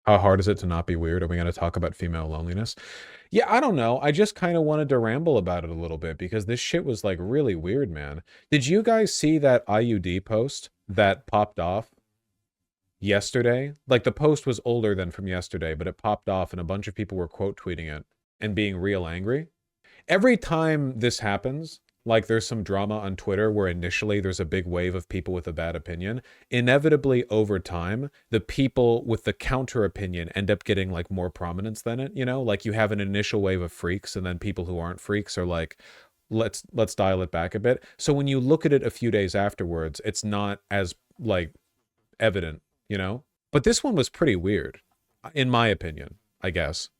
How hard is it to not be weird? Are we going to talk about female loneliness? Yeah, I don't know. I just kind of wanted to ramble about it a little bit because this shit was like really weird, man. Did you guys see that IUD post that popped off yesterday? Like the post was older than from yesterday, but it popped off and a bunch of people were quote tweeting it and being real angry. Every time this happens, like there's some drama on Twitter where initially there's a big wave of people with a bad opinion, inevitably over time, the people with the counter opinion end up getting like more prominence than it, you know? Like you have an initial wave of freaks and then people who aren't freaks are like, let's dial it back a bit. So when you look at it a few days afterwards, it's not as like evident, you know? But this one was pretty weird, in my opinion, I guess.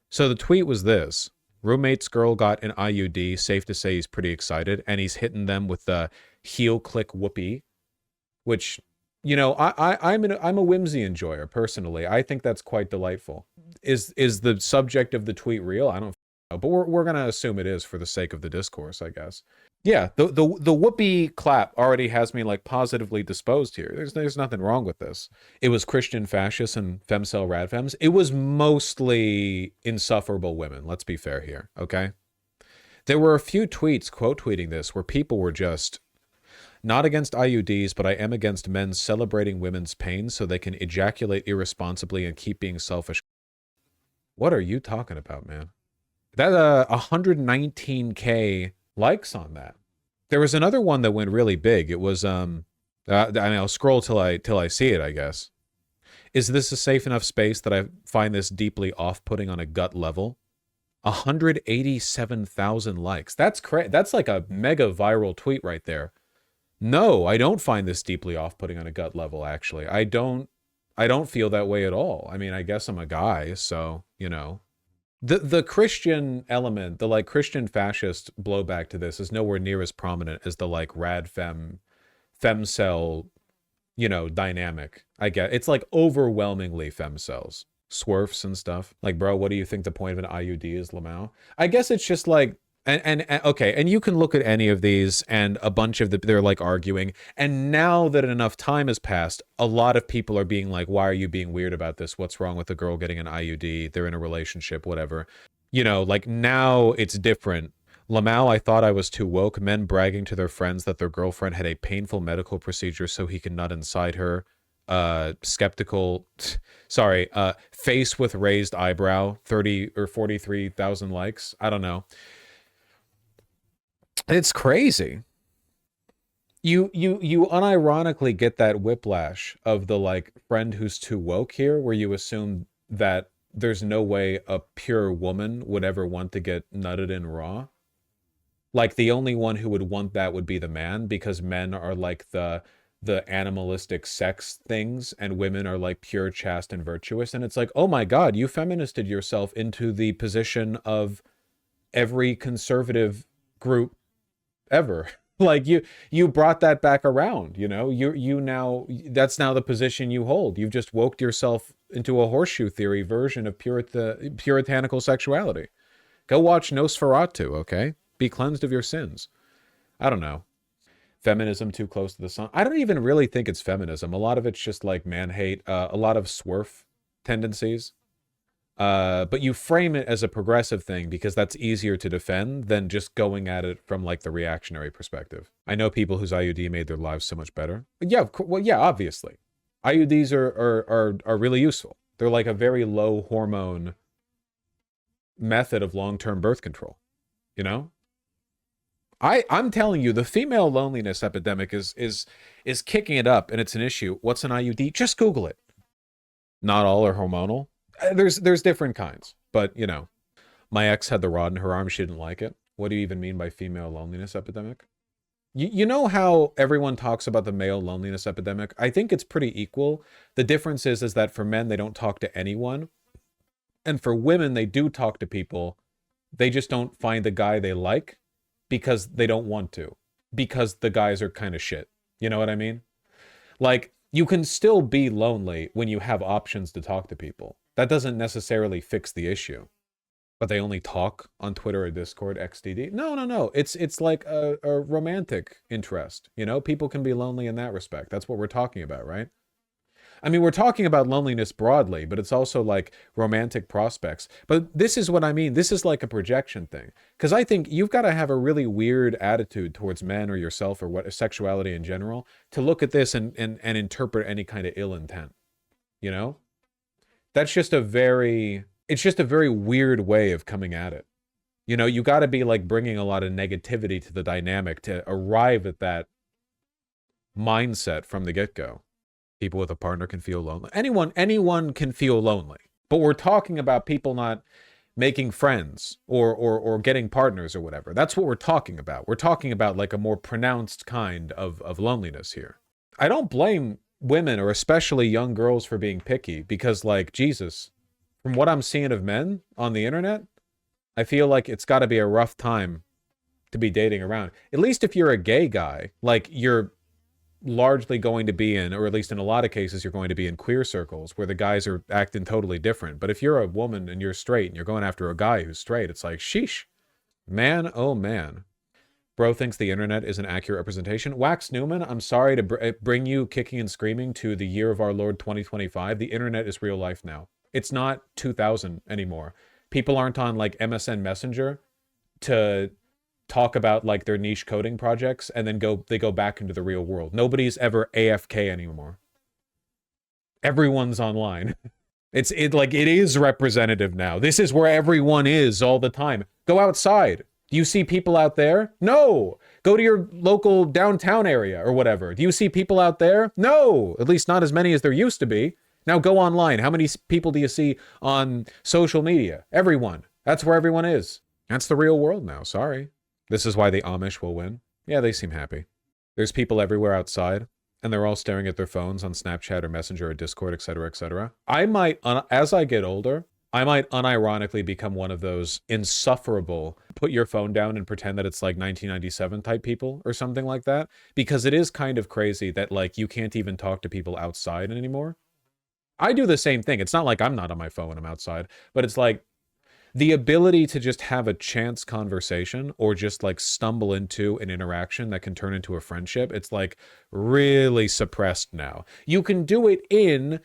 So the tweet was this: roommate's girl got an IUD. Safe to say he's pretty excited, and he's hitting them with the heel click whoopee, which, you know, I'm a whimsy enjoyer personally. I think that's quite delightful. Is the subject of the tweet real? I don't know, but we're gonna assume it is for the sake of the discourse, I guess. Yeah, the whoopee clap already has me like positively disposed here. There's nothing wrong with this. It was Christian fascists and femcel radfems. It was mostly insufferable women. Let's be fair here, okay? There were a few tweets quote tweeting this where people were just not against IUDs, but I am against men celebrating women's pain so they can ejaculate irresponsibly and keep being selfish. What are you talking about, man? That 119K likes on that. There was another one that went really big. It was I mean, I'll scroll till I see it, I guess. Is this a safe enough space that I find this deeply off-putting on a gut level? 187,000 likes. That's that's like a mega viral tweet right there. No, I don't find this deeply off-putting on a gut level, actually. I don't feel that way at all. I mean, I guess I'm a guy, so, you know. The Christian element, the like Christian fascist blowback to this is nowhere near as prominent as the like rad femcel, you know, dynamic. I get it's like overwhelmingly femcels, swerfs and stuff. Like, bro, what do you think the point of an IUD is, Lamau? I guess it's just like and okay, and you can look at any of these and a bunch of they're like arguing. And now that enough time has passed, a lot of people are being like, why are you being weird about this? What's wrong with a girl getting an IUD? They're in a relationship, whatever. You know, like now it's different. Lamau, I thought I was too woke. Men bragging to their friends that their girlfriend had a painful medical procedure so he could nut inside her. Skeptical, sorry, face with raised eyebrow, 30 or 43,000 likes. I don't know. It's crazy. You unironically get that whiplash of the like friend who's too woke here, where you assume that there's no way a pure woman would ever want to get nutted in raw. Like the only one who would want that would be the man, because men are like the animalistic sex things and women are like pure, chaste, and virtuous. And it's like, oh my God, you feministed yourself into the position of every conservative group ever. Like you brought that back around, you know. You now, that's now the position you hold. You've just woked yourself into a horseshoe theory version of puritanical sexuality. Go watch Nosferatu, okay? Be cleansed of your sins. I don't know. Feminism too close to the sun. I don't even really think it's feminism. A lot of it's just like man hate, a lot of swerf tendencies. But you frame it as a progressive thing because that's easier to defend than just going at it from like the reactionary perspective. I know people whose IUD made their lives so much better. Yeah, well, yeah, obviously. IUDs are really useful. They're like a very low hormone method of long-term birth control, you know? I'm telling you, the female loneliness epidemic is kicking it up and it's an issue. What's an IUD? Just Google it. Not all are hormonal. There's different kinds, but you know, my ex had the rod in her arm. She didn't like it. What do you even mean by female loneliness epidemic? You know how everyone talks about the male loneliness epidemic? I think it's pretty equal. The difference is that for men, they don't talk to anyone. And for women, they do talk to people. They just don't find the guy they like because they don't want to, because the guys are kind of shit. You know what I mean? Like, you can still be lonely when you have options to talk to people. That doesn't necessarily fix the issue. But they only talk on Twitter or Discord, XDD. No, no, no. It's like a romantic interest. You know, people can be lonely in that respect. That's what we're talking about, right? I mean, we're talking about loneliness broadly, but it's also like romantic prospects. But this is what I mean. This is like a projection thing. Because I think you've got to have a really weird attitude towards men or yourself or what sexuality in general to look at this and interpret any kind of ill intent. You know? That's just a very, it's just a very weird way of coming at it. You know, you got to be like bringing a lot of negativity to the dynamic to arrive at that mindset from the get-go. People with a partner can feel lonely. Anyone can feel lonely. But we're talking about people not making friends or getting partners or whatever. That's what we're talking about. We're talking about like a more pronounced kind of loneliness here. I don't blame women or especially young girls for being picky because, like, Jesus, from what I'm seeing of men on the internet, I feel like it's got to be a rough time to be dating around. At least if you're a gay guy, like you're largely going to be in, or at least in a lot of cases, you're going to be in queer circles where the guys are acting totally different. But if you're a woman and you're straight and you're going after a guy who's straight, it's like, sheesh. Man, oh man. Bro thinks the internet is an accurate representation. Wax Newman, I'm sorry to bring you kicking and screaming to the year of our Lord 2025. The internet is real life now. It's not 2000 anymore. People aren't on like MSN Messenger to talk about like their niche coding projects and then they go back into the real world. Nobody's ever AFK anymore. Everyone's online. It is representative now. This is where everyone is all the time. Go outside. Do you see people out there? No. Go to your local downtown area or whatever. Do you see people out there? No. At least not as many as there used to be. Now go online. How many people do you see on social media? Everyone. That's where everyone is. That's the real world now. Sorry. This is why the Amish will win. Yeah, they seem happy. There's people everywhere outside, and they're all staring at their phones on Snapchat or Messenger or Discord, etc., etc. I might, as I get older, I might unironically become one of those insufferable, put your phone down and pretend that it's like 1997 type people or something like that. Because it is kind of crazy that like you can't even talk to people outside anymore. I do the same thing. It's not like I'm not on my phone when I'm outside, but it's like the ability to just have a chance conversation or just like stumble into an interaction that can turn into a friendship, it's like really suppressed now. You can do it in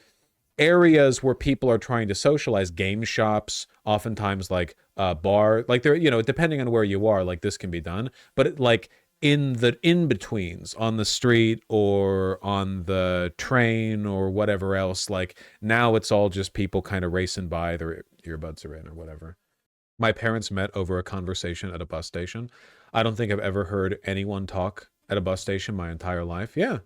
areas where people are trying to socialize, game shops, oftentimes like a bar, like they're, you know, depending on where you are, like this can be done, but like in the in-betweens on the street or on the train or whatever else, like now it's all just people kind of racing by, their earbuds are in or whatever. My parents met over a conversation at a bus station. I don't think I've ever heard anyone talk at a bus station my entire life. Yeah.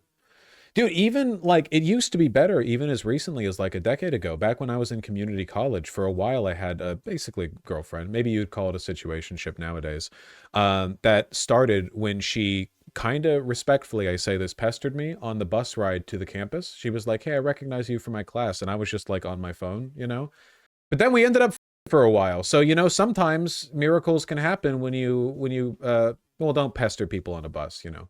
Dude, even like it used to be better even as recently as like a decade ago. Back when I was in community college, for a while I had a basically girlfriend. Maybe you'd call it a situationship nowadays. That started when she kind of respectfully, I say this, pestered me on the bus ride to the campus. She was like, hey, I recognize you from my class. And I was just like on my phone, you know? But then we ended up for a while. So, you know, sometimes miracles can happen when you well, don't pester people on a bus, you know.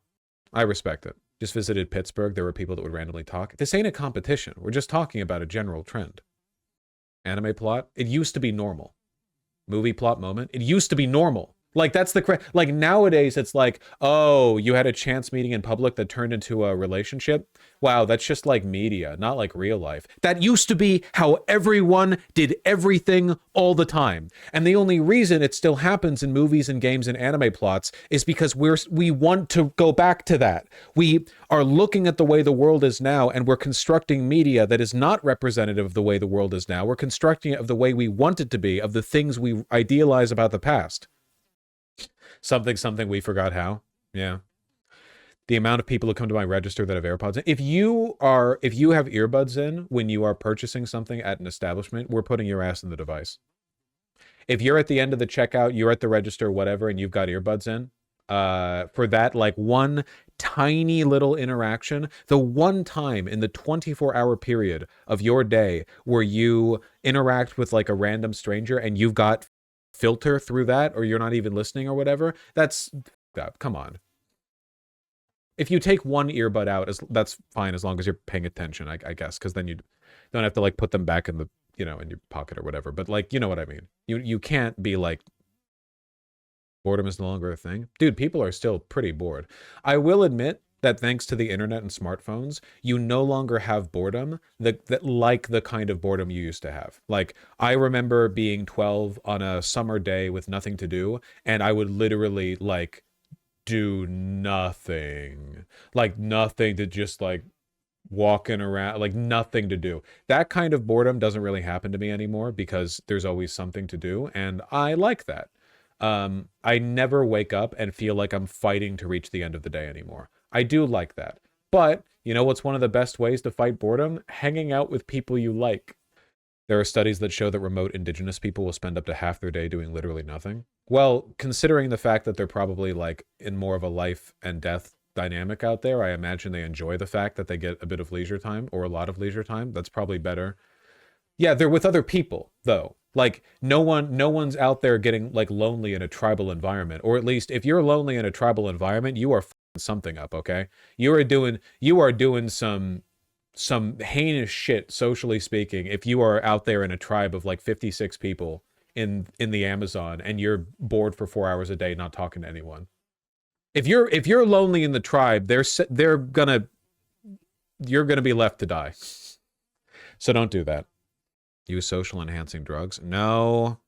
I respect it. Just visited Pittsburgh. There were people that would randomly talk. This ain't a competition. We're just talking about a general trend. Anime plot, it used to be normal. Movie plot moment, it used to be normal. Like that's like nowadays it's like, oh, you had a chance meeting in public that turned into a relationship. Wow, that's just like media, not like real life. That used to be how everyone did everything all the time. And the only reason it still happens in movies and games and anime plots is because we want to go back to that. We are looking at the way the world is now and we're constructing media that is not representative of the way the world is now. We're constructing it of the way we want it to be, of the things we idealize about the past. Something we forgot how. Yeah. The amount of people who come to my register that have AirPods in. If you have earbuds in when you are purchasing something at an establishment, we're putting your ass in the device. If you're at the end of the checkout, you're at the register, whatever, and you've got earbuds in, for that like one tiny little interaction, the one time in the 24-hour period of your day where you interact with like a random stranger and you've got filter through that, or you're not even listening or whatever, that's, come on. If you take one earbud out, that's fine as long as you're paying attention, I guess, because then you don't have to like put them back in the, you know, in your pocket or whatever. But like, you know what I mean? You can't be like, boredom is no longer a thing. Dude, people are still pretty bored. I will admit, that thanks to the internet and smartphones, you no longer have boredom that like the kind of boredom you used to have. Like, I remember being 12 on a summer day with nothing to do, and I would literally like do nothing. Like nothing to just like walking around, like nothing to do. That kind of boredom doesn't really happen to me anymore because there's always something to do, and I like that. I never wake up and feel like I'm fighting to reach the end of the day anymore. I do like that. But you know what's one of the best ways to fight boredom? Hanging out with people you like. There are studies that show that remote indigenous people will spend up to half their day doing literally nothing. Well, considering the fact that they're probably like in more of a life and death dynamic out there, I imagine they enjoy the fact that they get a bit of leisure time or a lot of leisure time. That's probably better. Yeah, they're with other people though. Like no one's out there getting like lonely in a tribal environment. Or at least if you're lonely in a tribal environment, you are f***ing something up, okay? You are doing some heinous shit, socially speaking, if you are out there in a tribe of like 56 people in the Amazon and you're bored for 4 hours a day not talking to anyone. If you're lonely in the tribe, you're gonna be left to die. So don't do that. Use social enhancing drugs? No.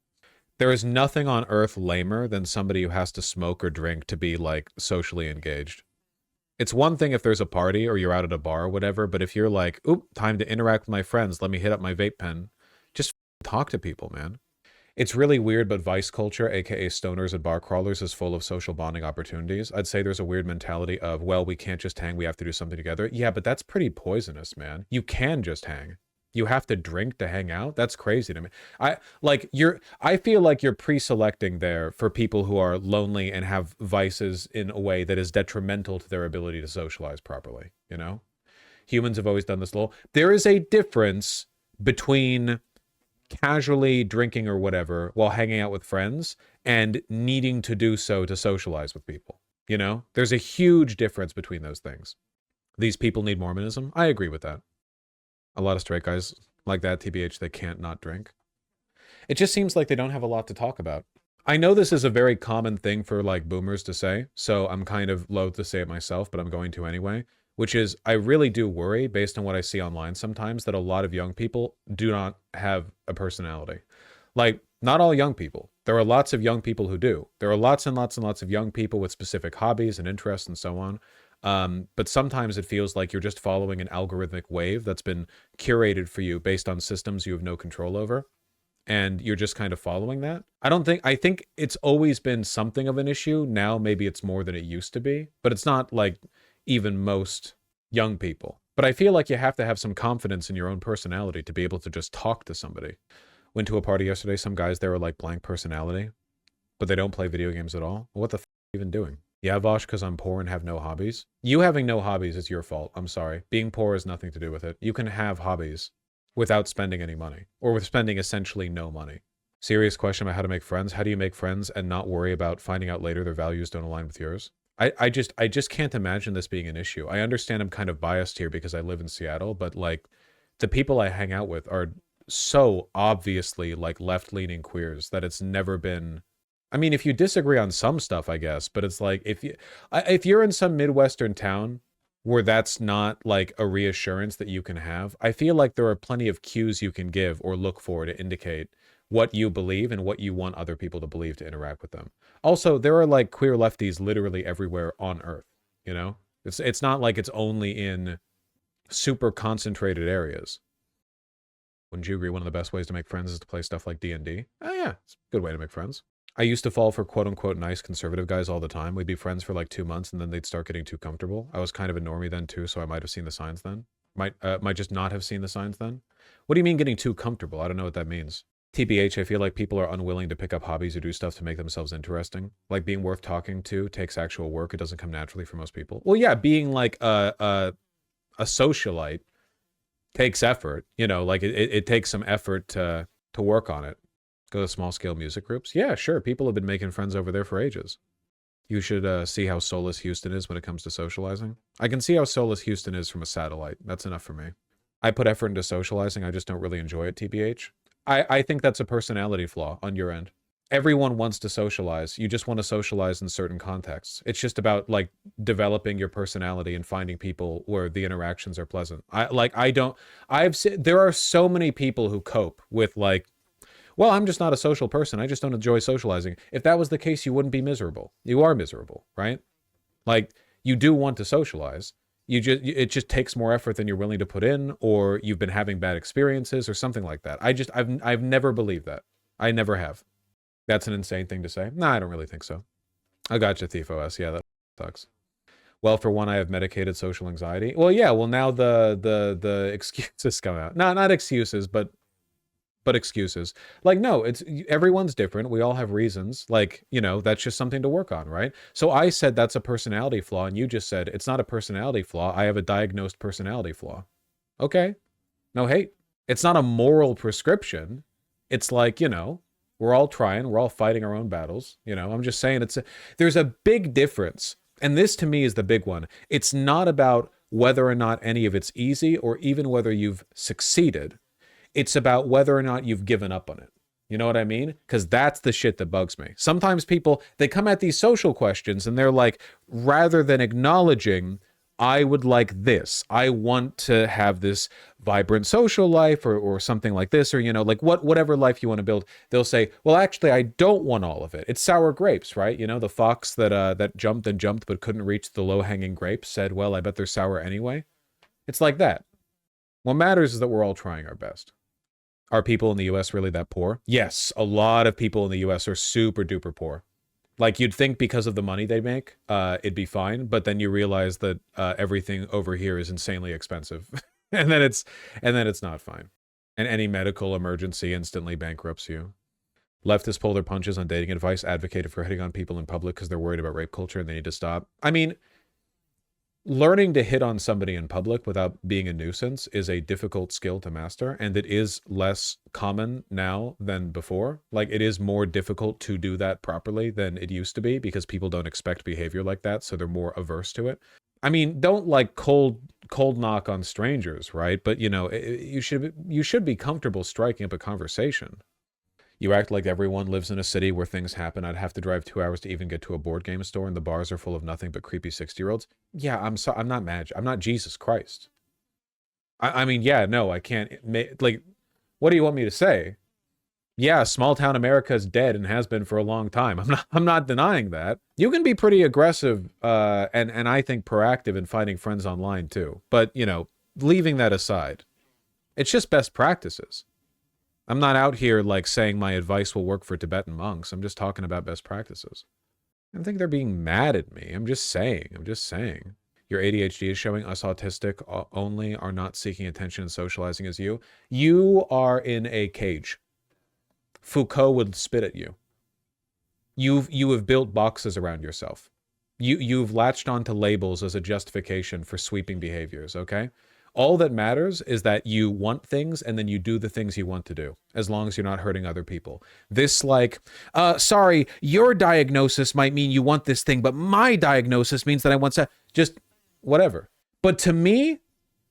There is nothing on earth lamer than somebody who has to smoke or drink to be like socially engaged. It's one thing if there's a party or you're out at a bar or whatever, but if you're like, oop, time to interact with my friends, let me hit up my vape pen, just talk to people, man. It's really weird, but vice culture, aka stoners and bar crawlers, is full of social bonding opportunities. I'd say there's a weird mentality of, well, we can't just hang, we have to do something together. Yeah, but that's pretty poisonous, man. You can just hang. You have to drink to hang out? That's crazy to me. I feel like you're pre-selecting there for people who are lonely and have vices in a way that is detrimental to their ability to socialize properly, you know? Humans have always done this little. There is a difference between casually drinking or whatever while hanging out with friends and needing to do so to socialize with people, you know? There's a huge difference between those things. These people need Mormonism? I agree with that. A lot of straight guys like that, TBH, they can't not drink. It just seems like they don't have a lot to talk about. I know this is a very common thing for like boomers to say, so I'm kind of loath to say it myself, but I'm going to anyway, which is I really do worry, based on what I see online sometimes, that a lot of young people do not have a personality. Like, not all young people. There are lots of young people who do. There are lots and lots and lots of young people with specific hobbies and interests and so on. But sometimes it feels like you're just following an algorithmic wave that's been curated for you based on systems you have no control over. And you're just kind of following that. I think it's always been something of an issue. Now maybe it's more than it used to be, but it's not like even most young people. But I feel like you have to have some confidence in your own personality to be able to just talk to somebody. Went to a party yesterday. Some guys there were like blank personality, but they don't play video games at all. What the f*** are you even doing? Yeah, Vosh, because I'm poor and have no hobbies. You having no hobbies is your fault. I'm sorry. Being poor has nothing to do with it. You can have hobbies without spending any money, or with spending essentially no money. Serious question about how to make friends. How do you make friends and not worry about finding out later their values don't align with yours? I just can't imagine this being an issue. I understand I'm kind of biased here because I live in Seattle, but like the people I hang out with are so obviously like left-leaning queers that it's never been. I mean, if you disagree on some stuff, I guess, but it's like if you're in some Midwestern town where that's not like a reassurance that you can have, I feel like there are plenty of cues you can give or look for to indicate what you believe and what you want other people to believe to interact with them. Also, there are like queer lefties literally everywhere on Earth, you know? It's not like it's only in super concentrated areas. Wouldn't you agree one of the best ways to make friends is to play stuff like D&D? Oh yeah, it's a good way to make friends. I used to fall for quote-unquote nice conservative guys all the time. We'd be friends for like 2 months and then they'd start getting too comfortable. I was kind of a normie then too, so I might have seen the signs then. Might just not have seen the signs then. What do you mean getting too comfortable? I don't know what that means. TBH, I feel like people are unwilling to pick up hobbies or do stuff to make themselves interesting. Like being worth talking to takes actual work. It doesn't come naturally for most people. Well, yeah, being like a socialite takes effort. You know, like it takes some effort to work on it. Go to small-scale music groups? Yeah, sure. People have been making friends over there for ages. You should see how soulless Houston is when it comes to socializing. I can see how soulless Houston is from a satellite. That's enough for me. I put effort into socializing. I just don't really enjoy it, TBH. I think that's a personality flaw on your end. Everyone wants to socialize. You just want to socialize in certain contexts. It's just about like developing your personality and finding people where the interactions are pleasant. I've seen, there are so many people who cope with like, well, I'm just not a social person. I just don't enjoy socializing. If that was the case, you wouldn't be miserable. You are miserable, right? Like, you do want to socialize. It just takes more effort than you're willing to put in, or you've been having bad experiences or something like that. I've never believed that. I never have. That's an insane thing to say. Nah, I don't really think so. I gotcha, Thief OS. Yeah, that sucks. Well, for one, I have medicated social anxiety. Well, yeah. Well, now the excuses come out. No, not excuses, but excuses. Like, no, it's everyone's different. We all have reasons. Like, you know, that's just something to work on, right? So I said that's a personality flaw, and you just said it's not a personality flaw. I have a diagnosed personality flaw. Okay. No hate. It's not a moral prescription. It's like, you know, we're all trying, we're all fighting our own battles. You know, I'm just saying there's a big difference. And this to me is the big one. It's not about whether or not any of it's easy or even whether you've succeeded. It's about whether or not you've given up on it. You know what I mean? Because that's the shit that bugs me. Sometimes people, they come at these social questions and they're like, rather than acknowledging, I would like this. I want to have this vibrant social life or something like this, or, you know, like whatever life you want to build. They'll say, well, actually, I don't want all of it. It's sour grapes, right? You know, the fox that jumped and jumped but couldn't reach the low-hanging grapes said, well, I bet they're sour anyway. It's like that. What matters is that we're all trying our best. Are people in the US really that poor? Yes, a lot of people in the US are super duper poor. Like, you'd think because of the money they make, it'd be fine, but then you realize that everything over here is insanely expensive, and then it's not fine. And any medical emergency instantly bankrupts you. Leftists pull their punches on dating advice, advocated for hitting on people in public because they're worried about rape culture and they need to stop. I mean, learning to hit on somebody in public without being a nuisance is a difficult skill to master, and it is less common now than before. Like, it is more difficult to do that properly than it used to be because people don't expect behavior like that, so they're more averse to it. I mean, don't like cold knock on strangers, right? But, you know, you should be comfortable striking up a conversation. You act like everyone lives in a city where things happen. I'd have to drive 2 hours to even get to a board game store, and the bars are full of nothing but creepy 60-year-olds. Yeah, I'm not mad. I'm not Jesus Christ. I mean, yeah, no, I can't. Like, what do you want me to say? Yeah, small town America is dead and has been for a long time. I'm not denying that. You can be pretty aggressive and I think proactive in finding friends online too. But, you know, leaving that aside, it's just best practices. I'm not out here like saying my advice will work for Tibetan monks. I'm just talking about best practices. I don't think they're being mad at me. I'm just saying. Your ADHD is showing. Us autistic only are not seeking attention and socializing as you. You are in a cage. Foucault would spit at you. You have built boxes around yourself. You've latched onto labels as a justification for sweeping behaviors, okay? All that matters is that you want things and then you do the things you want to do, as long as you're not hurting other people. This like, sorry, your diagnosis might mean you want this thing, but my diagnosis means that I want to, just whatever. But to me,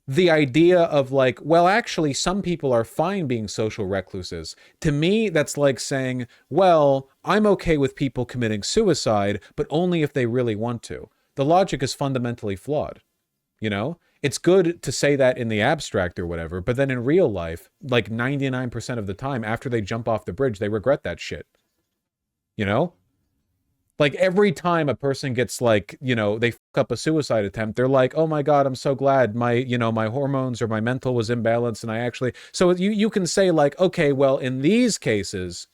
the idea of like, well, actually, some people are fine being social recluses. To me, that's like saying, well, I'm okay with people committing suicide, but only if they really want to. The logic is fundamentally flawed, you know? It's good to say that in the abstract or whatever, but then in real life, like 99% of the time, after they jump off the bridge, they regret that shit. You know? Like, every time a person gets like, you know, they fuck up a suicide attempt, they're like, oh my God, I'm so glad my, you know, my hormones or my mental was imbalanced and I actually... So you can say like, okay, well, in these cases...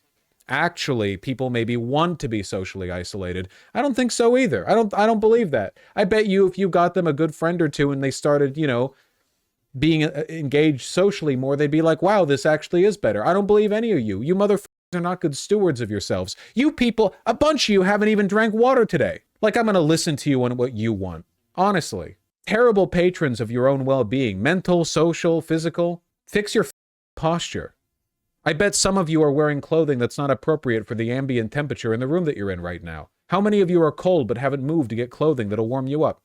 actually people maybe want to be socially isolated. I don't think so either. I don't believe that. I bet you if you got them a good friend or two and they started, you know, being engaged socially more, they'd be like, wow, this actually is better. I don't believe any of you. You motherfuckers are not good stewards of yourselves. You people, a bunch of you haven't even drank water today. Like, I'm going to listen to you on what you want. Honestly. Terrible patrons of your own well-being. Mental, social, physical. Fix your posture. I bet some of you are wearing clothing that's not appropriate for the ambient temperature in the room that you're in right now. How many of you are cold but haven't moved to get clothing that'll warm you up?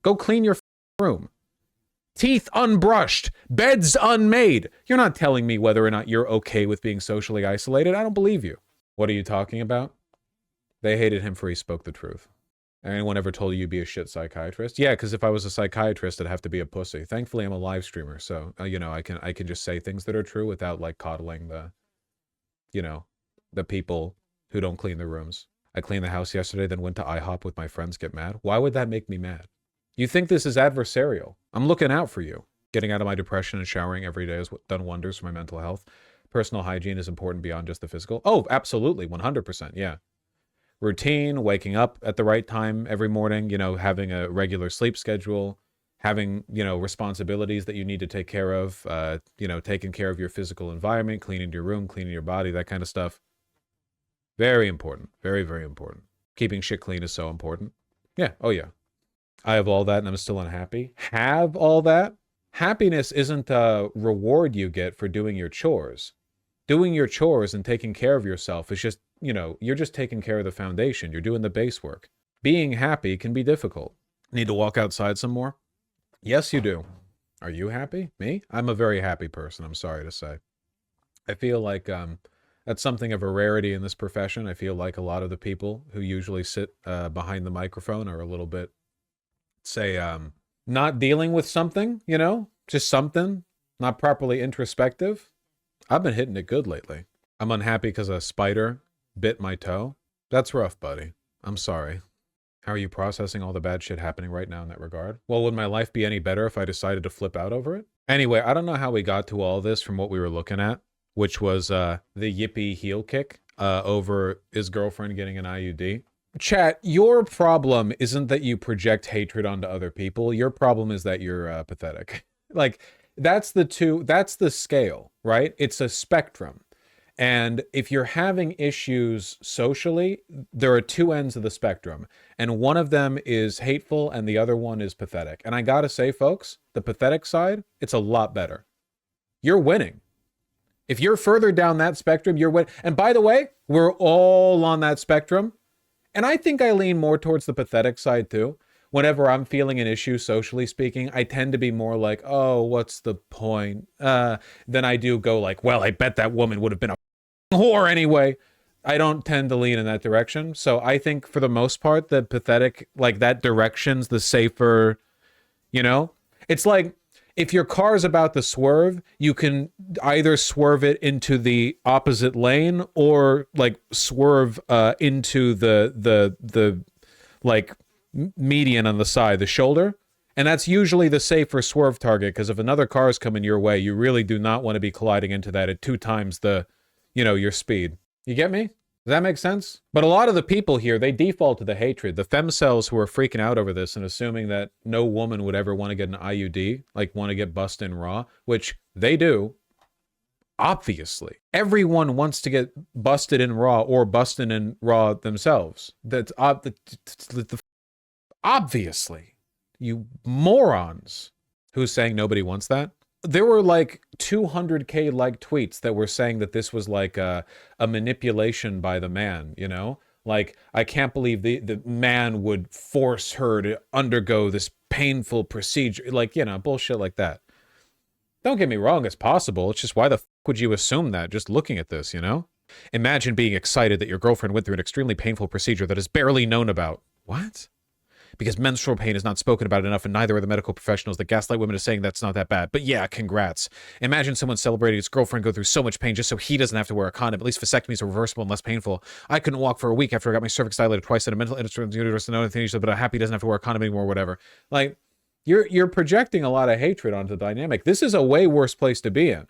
Go clean your room. Teeth unbrushed. Beds unmade. You're not telling me whether or not you're okay with being socially isolated. I don't believe you. What are you talking about? They hated him for he spoke the truth. Anyone ever told you you'd be a shit psychiatrist? Yeah, because if I was a psychiatrist, I'd have to be a pussy. Thankfully, I'm a live streamer, so you know, I can just say things that are true without like coddling the, you know, the people who don't clean their rooms. I cleaned the house yesterday, then went to IHOP with my friends. Get mad? Why would that make me mad? You think this is adversarial? I'm looking out for you. Getting out of my depression and showering every day has done wonders for my mental health. Personal hygiene is important beyond just the physical. Oh, absolutely, 100%. Yeah. Routine, waking up at the right time every morning, you know, having a regular sleep schedule, having, you know, responsibilities that you need to take care of, you know, taking care of your physical environment, cleaning your room, cleaning your body, that kind of stuff. Very important. Very, very important. Keeping shit clean is so important. Yeah. Oh, yeah. I have all that and I'm still unhappy. Have all that? Happiness isn't a reward you get for doing your chores. Doing your chores and taking care of yourself is just, you know, you're just taking care of the foundation. You're doing the base work. Being happy can be difficult. Need to walk outside some more? Yes, you do. Are you happy? Me? I'm a very happy person, I'm sorry to say. I feel like that's something of a rarity in this profession. I feel like a lot of the people who usually sit behind the microphone are a little bit, say, not dealing with something, you know, just something, not properly introspective. I've been hitting it good lately. I'm unhappy because a spider bit my toe. That's rough, buddy. I'm sorry. How are you processing all the bad shit happening right now in that regard? Well, would my life be any better if I decided to flip out over it? Anyway, I don't know how we got to all this from what we were looking at, which was the yippee heel kick over his girlfriend getting an IUD. Chat, your problem isn't that you project hatred onto other people. Your problem is that you're pathetic. Like, that's the scale, right? It's a spectrum. And if you're having issues socially, there are two ends of the spectrum. And one of them is hateful and the other one is pathetic. And I gotta say, folks, the pathetic side, it's a lot better. You're winning. If you're further down that spectrum, you're winning. And by the way, we're all on that spectrum. And I think I lean more towards the pathetic side too. Whenever I'm feeling an issue, socially speaking, I tend to be more like, oh, what's the point? Than I do go like, well, I bet that woman would have been a whore anyway. I don't tend to lean in that direction. So I think for the most part, the pathetic, like that direction's the safer, you know? It's like, if your car's about to swerve, you can either swerve it into the opposite lane or like swerve into the like median on the side, the shoulder. And that's usually the safer swerve target, because if another car is coming your way, you really do not want to be colliding into that at 2 times the, you know, your speed. You get me? Does that make sense? But a lot of the people here, they default to the hatred. The femcels who are freaking out over this and assuming that no woman would ever want to get an IUD, like want to get busted in raw, which they do. Obviously. Everyone wants to get busted in raw or busted in raw themselves. That's obviously. You morons. Who's saying nobody wants that? There were like 200K like tweets that were saying that this was like a manipulation by the man, you know? Like, I can't believe the man would force her to undergo this painful procedure. Like, you know, bullshit like that. Don't get me wrong, it's possible. It's just, why the f would you assume that just looking at this, you know? Imagine being excited that your girlfriend went through an extremely painful procedure that is barely known about. What? Because menstrual pain is not spoken about enough, and neither are the medical professionals. The gaslight women are saying that's not that bad. But yeah, congrats. Imagine someone celebrating his girlfriend go through so much pain just so he doesn't have to wear a condom. At least vasectomies are reversible and less painful. I couldn't walk for a week after I got my cervix dilated twice and a mental uterus and other things, but I'm happy he doesn't have to wear a condom anymore or whatever. Like, you're projecting a lot of hatred onto the dynamic. This is a way worse place to be in,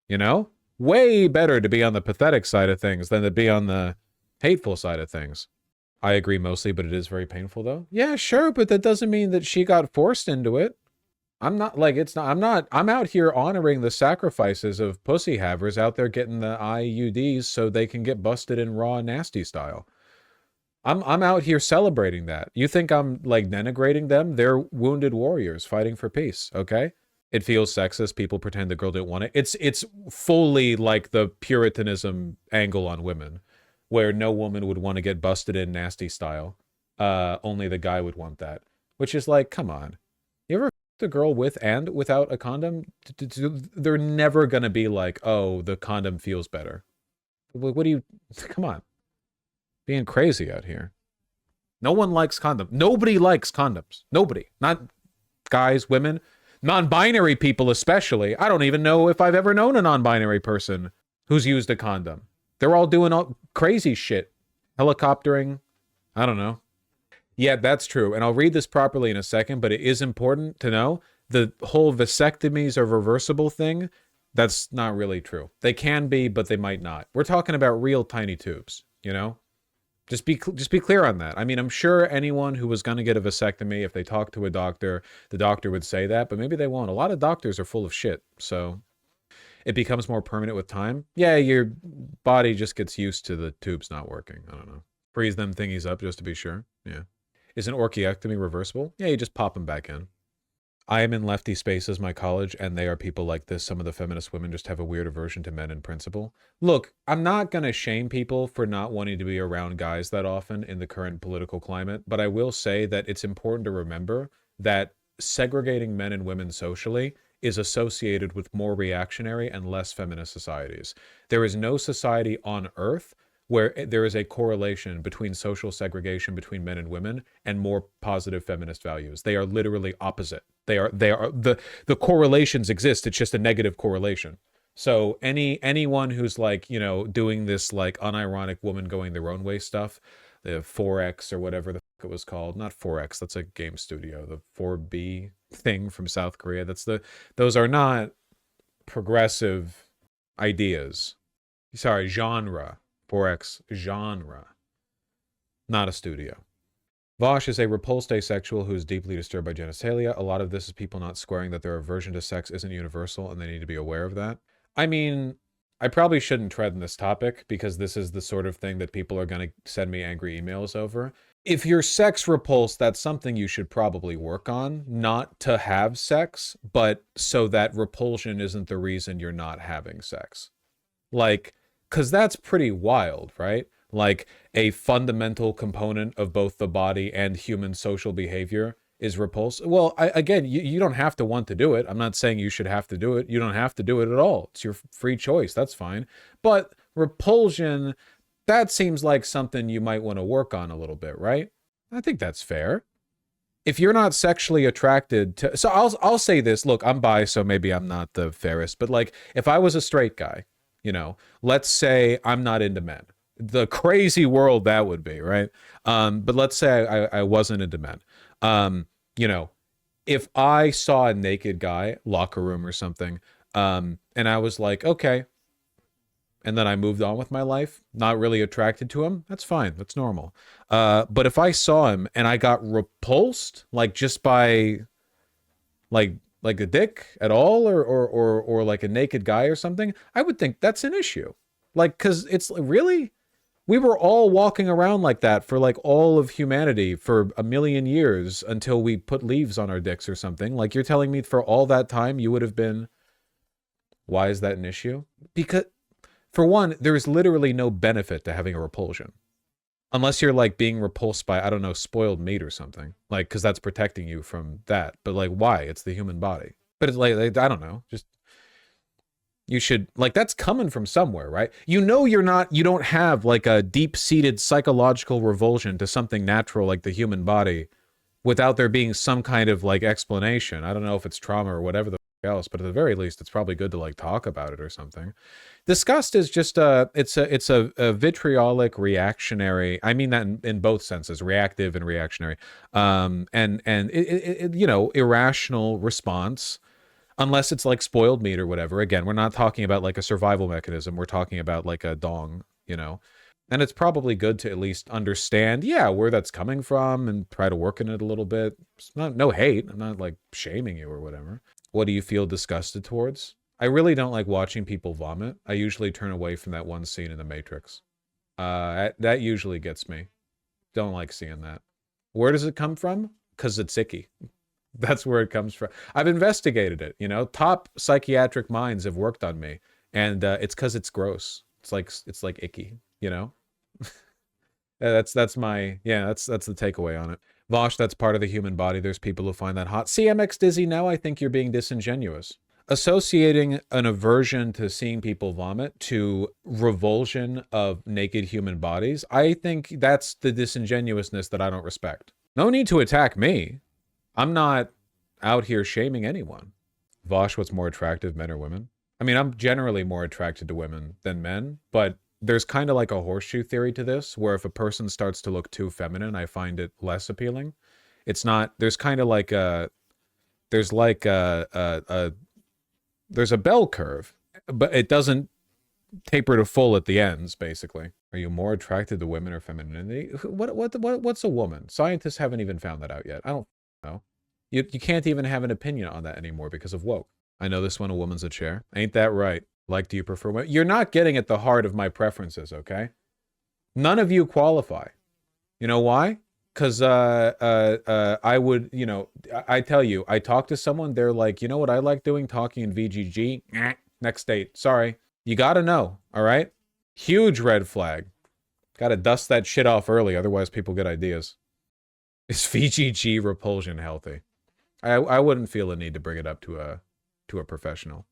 you know? Way better to be on the pathetic side of things than to be on the hateful side of things. I agree mostly, but it is very painful though. Yeah, sure, but that doesn't mean that she got forced into it. I'm not like, I'm out here honoring the sacrifices of pussy havers out there getting the IUDs so they can get busted in raw nasty style. I'm out here celebrating that. You think I'm like denigrating them? They're wounded warriors fighting for peace, okay? It feels sexist. People pretend the girl didn't want it. It's fully like the Puritanism angle on women, where no woman would want to get busted in nasty style. Only the guy would want that. Which is like, come on. You ever f***ed a girl with and without a condom? They're never going to be like, oh, the condom feels better. What do you... Come on. Being crazy out here. No one likes condoms. Nobody likes condoms. Nobody. Not guys, women, non-binary people especially. I don't even know if I've ever known a non-binary person who's used a condom. They're all doing all crazy shit. Helicoptering. I don't know. Yeah, that's true. And I'll read this properly in a second, but it is important to know the whole vasectomies are reversible thing. That's not really true. They can be, but they might not. We're talking about real tiny tubes, you know? Just be clear on that. I mean, I'm sure anyone who was going to get a vasectomy, if they talked to a doctor, the doctor would say that, but maybe they won't. A lot of doctors are full of shit, so it becomes more permanent with time. Yeah, your body just gets used to the tubes not working. I don't know. Freeze them thingies up just to be sure. Yeah. Is an orchiectomy reversible? Yeah, you just pop them back in. I am in lefty spaces, my college, and they are people like this. Some of the feminist women just have a weird aversion to men in principle. Look, I'm not going to shame people for not wanting to be around guys that often in the current political climate, but I will say that it's important to remember that segregating men and women socially is associated with more reactionary and less feminist societies. There is no society on earth where there is a correlation between social segregation between men and women and more positive feminist values. They are literally opposite. The correlations exist. It's just a negative correlation. So anyone who's like, you know, doing this like unironic woman going their own way stuff, the 4X or whatever the fuck it was called, not 4X, that's a game studio, the 4B thing from South Korea. Those are not progressive ideas. Sorry, genre. 4X genre, not a studio. Vosh is a repulsed asexual who is deeply disturbed by genitalia. A lot of this is people not squaring that their aversion to sex isn't universal and they need to be aware of that. I mean, I probably shouldn't tread on this topic because this is the sort of thing that people are going to send me angry emails over. If you're sex repulsed, that's something you should probably work on, not to have sex, but so that repulsion isn't the reason you're not having sex. Like, because that's pretty wild, right? Like a fundamental component of both the body and human social behavior is repulsive. Well, again, you don't have to want to do it. I'm not saying you should have to do it. You don't have to do it at all. It's your free choice. That's fine. But repulsion, that seems like something you might want to work on a little bit, right? I think that's fair. If you're not sexually attracted to... So I'll say this. Look, I'm bi, so maybe I'm not the fairest. But like, if I was a straight guy, you know, let's say I'm not into men. The crazy world that would be, right? But let's say I wasn't into men. You know, if I saw a naked guy, locker room or something, and I was like, okay, and then I moved on with my life, not really attracted to him, that's fine. That's normal. But if I saw him and I got repulsed, like just by like a dick at all, or like a naked guy or something, I would think that's an issue. Like, because it's really, we were all walking around like that for like all of humanity for 1,000,000 years until we put leaves on our dicks or something. Like, you're telling me for all that time you would have been... Why is that an issue? Because, for one, there is literally no benefit to having a repulsion. Unless you're like being repulsed by, I don't know, spoiled meat or something. Like, because that's protecting you from that. But like, why? It's the human body. But it's like, I don't know. Just, you should, like, that's coming from somewhere, right? You know, you don't have like a deep-seated psychological revulsion to something natural like the human body without there being some kind of like explanation. I don't know if it's trauma or whatever the else, but at the very least, it's probably good to like talk about it or something. Disgust is just it's a vitriolic reactionary. I mean that in both senses, reactive and reactionary, and it, you know, irrational response, unless it's like spoiled meat or whatever. Again, we're not talking about like a survival mechanism. We're talking about like a dong, you know. And it's probably good to at least understand, yeah, where that's coming from and try to work in it a little bit. It's not, no hate. I'm not like shaming you or whatever. What do you feel disgusted towards? I really don't like watching people vomit. I usually turn away from that one scene in The Matrix. That usually gets me. Don't like seeing that. Where does it come from? Because it's icky. That's where it comes from. I've investigated it, you know. Top psychiatric minds have worked on me. And it's because it's gross. It's like icky, you know. that's the takeaway on it. Vosh, that's part of the human body. There's people who find that hot. CMX Dizzy, now I think you're being disingenuous. associating an aversion to seeing people vomit to revulsion of naked human bodies, I think that's the disingenuousness that I don't respect. No need to attack me. I'm not out here shaming anyone. Vosh, what's more attractive, men or women? I mean, I'm generally more attracted to women than men, but there's kind of like a horseshoe theory to this, where if a person starts to look too feminine, I find it less appealing. It's not, there's kind of like there's like there's a bell curve, but it doesn't taper to full at the ends, basically. Are you more attracted to women or femininity? What's a woman? Scientists haven't even found that out yet. I don't know. You can't even have an opinion on that anymore because of woke. I know this one, a woman's a chair. Ain't that right? Like, do you prefer women? You're not getting at the heart of my preferences, okay? None of you qualify. You know why? Because I would, you know, I tell you, I talk to someone, they're like, you know what I like doing? Talking in VGG. Next date. Sorry. You gotta know, all right? Huge red flag. Gotta dust that shit off early, otherwise people get ideas. Is VGG repulsion healthy? I wouldn't feel a need to bring it up to a professional.